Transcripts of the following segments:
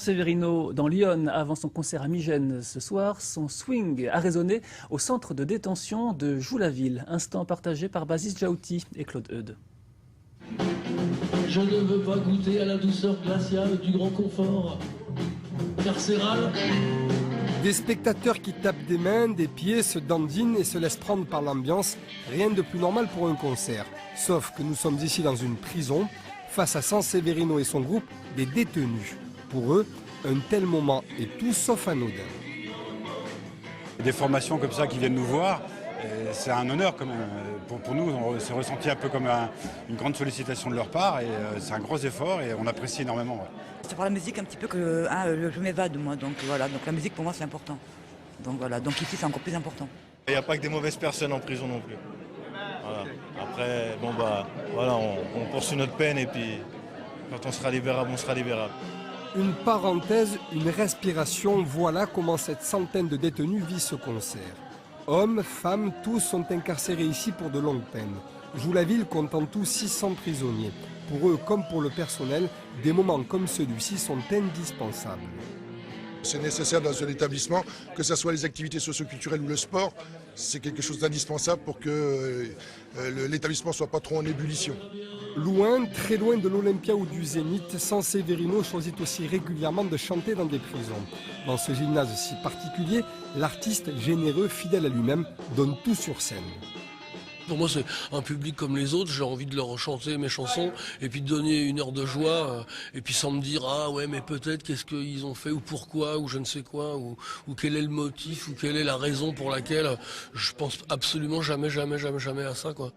Severino dans Lyon avant son concert à Migène ce soir. Son swing a résonné au centre de détention de Joux-la-Ville. Instant partagé par Basis Djaouti et Claude Eudes. Je ne veux pas goûter à la douceur glaciale du grand confort carcéral. Des spectateurs qui tapent des mains, des pieds, se dandinent et se laissent prendre par l'ambiance. Rien de plus normal pour un concert. Sauf que nous sommes ici dans une prison, face à San Severino et son groupe, des détenus. Pour eux, un tel moment est tout sauf anodin. Des formations comme ça qui viennent nous voir, c'est un honneur quand même. Pour nous, on s'est ressenti un peu comme une grande sollicitation de leur part et c'est un gros effort et on apprécie énormément. Ouais. C'est par la musique un petit peu que je m'évade moi, donc voilà, donc la musique pour moi c'est important. Donc voilà, donc ici c'est encore plus important. Il n'y a pas que des mauvaises personnes en prison non plus. Voilà. Après, bon bah voilà, on poursuit notre peine et puis quand on sera libérable, on sera libérable. Une parenthèse, une respiration, voilà comment cette centaine de détenus vit ce concert. Hommes, femmes, tous sont incarcérés ici pour de longues peines. Joux-la-Ville compte en tout 600 prisonniers. Pour eux, comme pour le personnel, des moments comme celui-ci sont indispensables. C'est nécessaire dans un établissement, que ce soit les activités socio-culturelles ou le sport, c'est quelque chose d'indispensable pour que l'établissement ne soit pas trop en ébullition. Loin, très loin de l'Olympia ou du Zénith, San Severino choisit aussi régulièrement de chanter dans des prisons. Dans ce gymnase si particulier, l'artiste généreux, fidèle à lui-même, donne tout sur scène. Pour moi, c'est un public comme les autres. J'ai envie de leur chanter mes chansons et puis de donner une heure de joie. Et puis sans me dire, ah ouais, mais peut-être qu'est-ce qu'ils ont fait ou pourquoi ou je ne sais quoi ou quel est le motif ou quelle est la raison pour laquelle je pense absolument jamais à ça, quoi.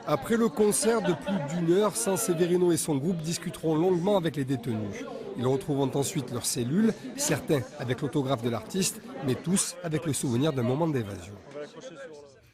Après le concert de plus d'une heure, San Severino et son groupe discuteront longuement avec les détenus. Ils retrouveront ensuite leurs cellules, certains avec l'autographe de l'artiste, mais tous avec le souvenir d'un moment d'évasion.